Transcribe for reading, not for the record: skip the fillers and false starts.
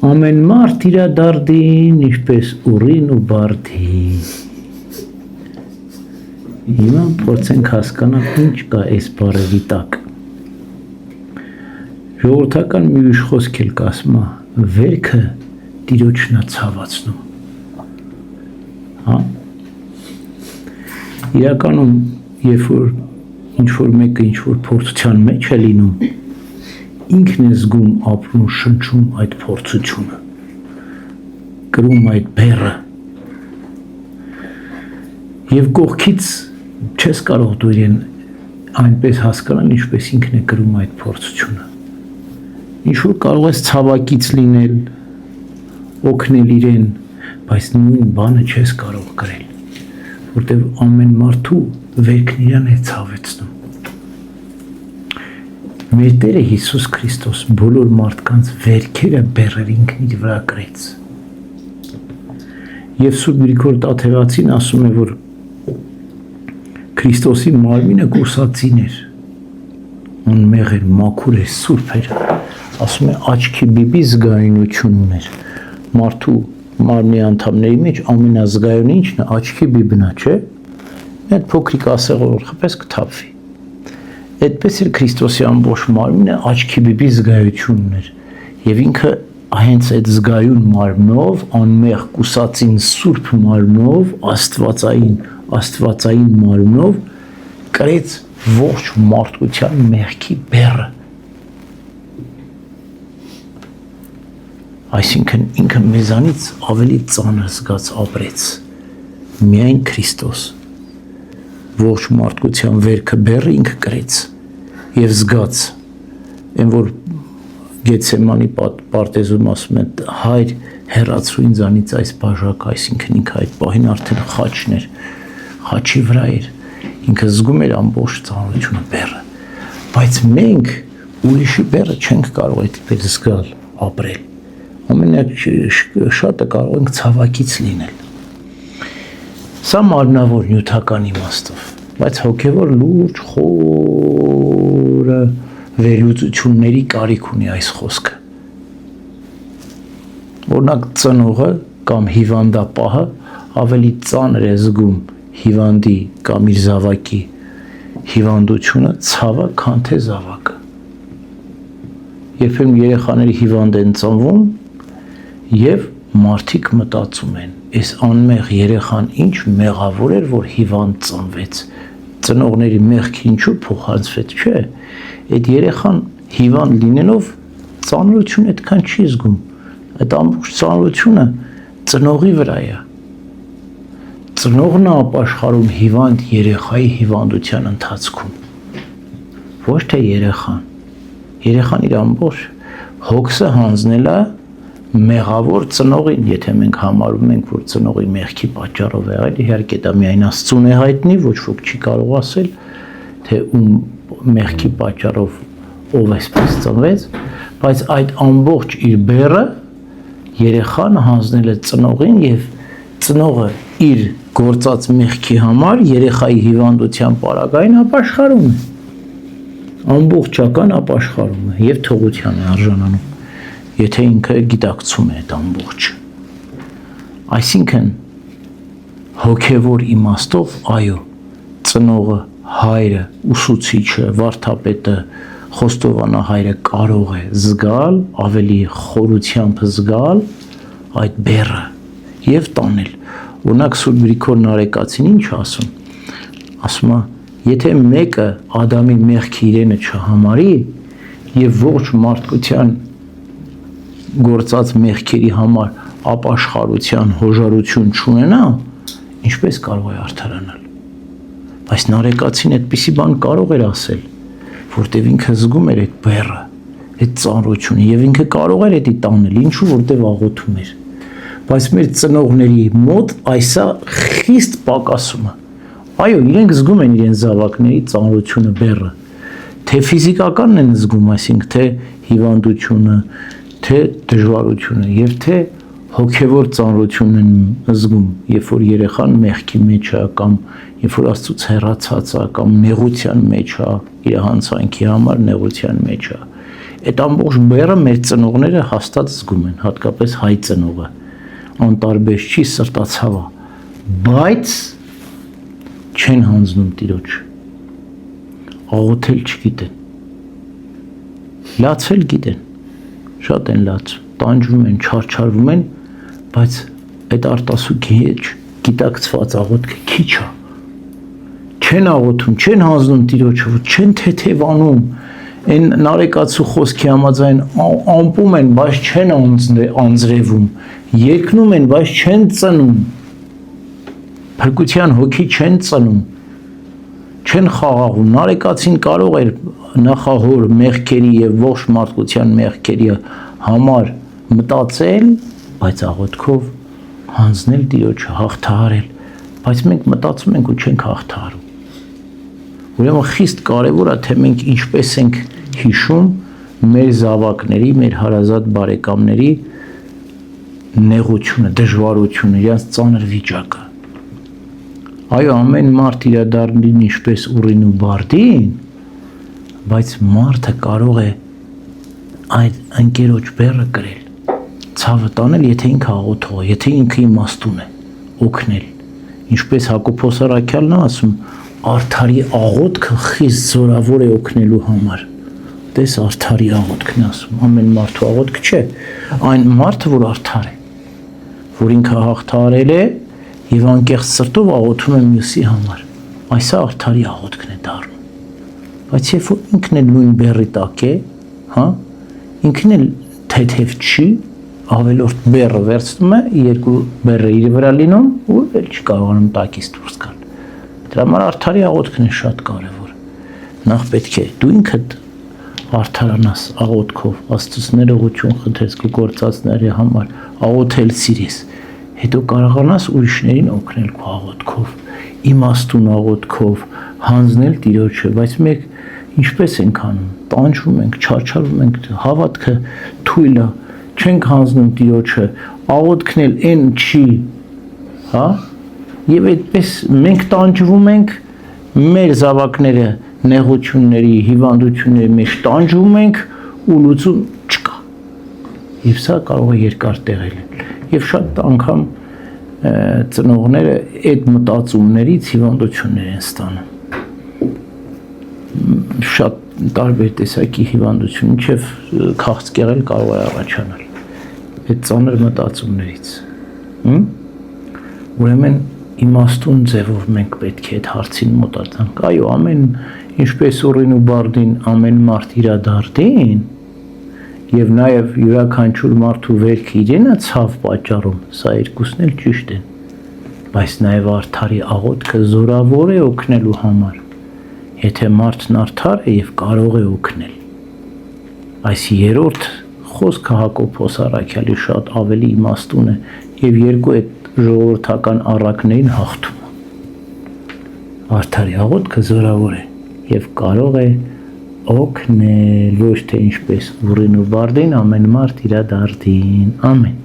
ամեն մարդ իրա դարդին, ինչպես ուռին ու բարդի։ Հիմա փորձենք հասկանալ ինչ կա այս բառերի տակ։ Ժողովրդական մի ուրիշ խոսք էլ կասում է, վերքը տիրոջն է ցավացնում։ Հա։ Իրականում, երբ որ ինչ-որ մեկը ինչ-որ փորձության մեջ է լինում, ինքն է զգում, ապրում, շնչում այդ փորձությունը, կրում այդ բեռը, և կողքից չես կարող դու իրեն այնպես հասկանալ, ինչպես ինքն է կրում այդ փորձությունը, ինչ-որ կարող ես ցավակից լինել, օգնել իրեն, բայց նույն բանը չես կարող կրել, որտև ամեն մարդու վերքն իրան է ցավեցնում։ Մեր Տերը Հիսուս Քրիստոս բոլոր մարդկանց վերքերը բեռեր ինքն իր վրա կրեց։ Եվ Սուրբ Գրիգոր Տաթևացին ասում է, որ Քրիստոսի մարմինը կուսածին էր, անմեղ էր, մաքուր էր, սուրբ էր, ասում է աչքի բիբի զգայունություն ուներ։ Մարդու մարմնի անդամների մեջ ամենազգայունը ինչն է, աչքի բիբն է, չէ՞։ Այդ փոքրիկ ասեղով խփես կթափվի։ Այդպես էր Քրիստոսի ամբողջ մարմինը աչքի բիբի զգայություն ուներ, եւ ինքը հենց այդ զգայուն մարմնով, անմեղ կուսածին սուրբ մարմնով, աստվածային մարմնով կրեց ողջ մարդկության մեղքի բեռը։ Այսինքն ինքը մեզանից ավելի ծանր զգաց ապրեց, միայն Քրիստոս ողջ մարդկության վերքը բեռը ինքը կրեց և զգաց, այն որ Գեթսեմանի պարտեզում ասում են, Հայր հեռացրու ինձանից այս բաժակը, այսինքն ինքը այդ պահին արդեն խաչն էր, խաչի վրա էր, ինքը զգում էր ամբողջ ծանրությունը բեռը, բայց մենք ուրիշի բեռը չենք կարող այդպես զգալ, ապրել, ամենաշատը կարող ենք ցավակից լինել։ Սա մարմնավոր նյութական իմաստով, բայց հոգևոր լուրջ խորը վերլուծությունների կարիք ունի այս խոսքը։ Օրինակ ծնողը կամ հիվանդապահը ավելի ծանր է զգում հիվանդի կամ իր զավակի հիվանդությունը, ցավը, քան թե զավակը։ Երբեմն երեխաների հիվանդ են ծնվում և մարդիկ մտածում են, այս անմեղ երեխան ինչ մեղավոր էր, որ հիվանդ ծնվեց, ծնողների մեղքի ինչու փոխանցվեց, չէ, այդ երեխան հիվանդ լինելով ծանրություն այդքան չի զգում, այդ ամբողջ ծանրությունը ծնողի վրա է, ծնողն է ապաշխարում հիվանդ երեխայի հիվանդության ընթացքում, ոչ թե երեխան իր ամբողջ հոգսը հանձնել է մեղավոր ծնողին, եթե մենք համարում ենք, որ ծնողի մեղքի պատճառով է այլ, իհարկե դա միայն Աստծուն է հայտնի, ոչ ոք չի կարող ասել, թե ում մեղքի պատճառով ով այսպես ծնվեց, բայց այդ ամբողջ իր բեռը երեխան հանձնել է ծնողին և ծնողը իր գործած մեղքի համար երեխայի հիվանդության պարագային ապաշխարում է, ամբողջական ապաշխարում է և թողության է արժանանում, եթե ինքը գիտակցում է այդ ամբողջը։ Այսինքն հոգևոր իմաստով, այո, ծնողը, հայրը, ուսուցիչը, վարդապետը, խոստովանահայրը կարող է զգալ, ավելի խորությամբ զգալ այդ բեռը և տանել։ Օրինակ Սուրբ Գրիգոր Նարեկացին ինչ ասում, ասում է, եթե մեկը Ադամի մեղքի իրենը չհամարի և ողջ մարդկության գործած մեղքերի համար ապաշխարության հոժարություն չունենա, ինչպես կարող է արդարանալ։ Բայց Նարեկացին այդպիսի բան կարող էր ասել, որտև ինքը զգում էր այդ բեռը, այդ ծանրությունը և ինքը կարող էր դա տանել, ինչու որտև աղոթում էր։ Բայց մեր ծնողների մոտ այսա խիստ պակասում է։ Այո, իրենք զգում են իրենց զավակների ծանրությունը, բեռը, թե ֆիզիկականն են զգում, այսինքն թե հիվանդությունը, թե դժվարությունը և թե հոգևոր ծանրությունն են զգում, երբ որ երեխան մեղքի մեջ է կամ երբ որ Աստծուց հեռացած է կամ նեղության մեջ է, իր հանցանքի համար նեղության մեջ է, Այդ ամբողջ բեռը մեր ծնողները հաստատ զգում են, հատկապես հայ ծնողը, անտարբեր չի, սրտացավ է, բայց չեն հանձնում Տիրոջ, աղոթել չգիտեն, լացել գիտեն, շատ են լացում, տանջում են, չարչարվում են, բայց այդ արտասուքի հետ գիտակցված աղոթքը քիչ է, չեն աղոթում, չեն հանձնում Տիրոջը, չեն թեթևանում, այն նարեկացու խոսքի համաձայն ամպում են, բայց չեն անձրևում, երկնում են, բայց չեն ծնում, փրկության հոգի չեն ծնում, չեն խաղաղում, նարեկացին կարող էր նախահոր մեղքերի և ողջ մարդկության մեղքերի համար մտածել, բայց աղոթքով հանձնել Տիրոջը, հաղթահարել, բայց մենք մտածում ենք ու չենք հաղթահարում։ Ուրեմն խիստ կարևոր է, թե մենք ինչպես ենք հիշում մեր զավակների, մեր հարազատ բարեկամների նեղությունը, դժվարությունը, իրենց ծանր վիճակը։ Այո, ամեն մարդ իրադարձին ինչպես ուռին ու բարդին, բայց մարդը կարող է այդ ընկերոջ բեռը կրել, ցավը տանել, եթե ինքը աղոթող է, եթե ինքը իմաստուն է, օգնել։ Ինչպես Հակոբոս առաքյալն է ասում, արդարի աղոթքը խիստ զորավոր է օգնելու համար։ Տես արդարի աղոթքն ասում, ամեն մարդու աղոթք չէ, այն մարդը, որ արդար է, որ ինքը հաղթահարել է եւ անկեղծ սրտով աղոթում է մյուսի համար։ Այս արդարի աղոթքն է դառնում։ Բայց երբ որ ինքն էլ նույն բեռի տակ է, հա, ինքն էլ թեթև չի, ավելորդ բեռը վերցնում է, երկու բեռը իր վրա լինում ու էլ չի կարողանում տակից դուրս գալ։ Դրա համար արդարի աղոթքն է շատ կարևոր։ Նախ պետք է դու ինքդ արդարանաս աղոթքով, Աստծուց ներողություն խնդրես քո գործածների համար, աղոթել սիրես, հետո կարողանաս ուրիշներին օգնել քո աղոթքով, իմաստուն աղոթքով, հանձնել Տիրոջը, բայց մենք ինչպես ենք անում, տանջվում ենք, չարչարվում ենք, հավատքը թույլ է, չենք հանձնում Տիրոջը, աղոթքն էլ այն չի, հա, եւ այդպես մենք տանջվում ենք, մեր զավակները նեղությունների, հիվանդությունների մեջ տանջվում ենք ու լուծում չկա։ Եվ սա կարող է երկար տեղել եւ շատ անգամ ծնողները այդ մտածումներից հիվանդություններ են ստանում։ Շատ տարբեր տեսակի հիվանդություն, մինչև քաղցկեղել կարող է առաջանալ այդ ծանր մտածումներից։ Ուրեմն իմաստուն ձևով մենք պետք է այդ հարցին մոտենանք։ Այո, ամեն ինչպես ուռին ու բարդին, ամեն մարդ իրադարձին եւ նաեւ յուրաքանչյուր մարդու վերքը իրեն է ցավ պատճառում, սա երկուսն էլ ճիշտ են, բայց նաեւ արդարի աղոթքը զորավոր է օգնելու համար։ Եթե մարդն արդար է եւ կարող է օգնել։ Այս երրորդ խոսքը Հակոբոս առաքյալի շատ ավելի իմաստուն է եւ երկու այդ ժողովրդական առակներին հաղթում։ Արդարի աղոթքը զորավոր է եւ կարող է օգնել, ոչ թե ինչպես ուռին ու բարդին ամեն մարդ իր դարդին։ Ամեն։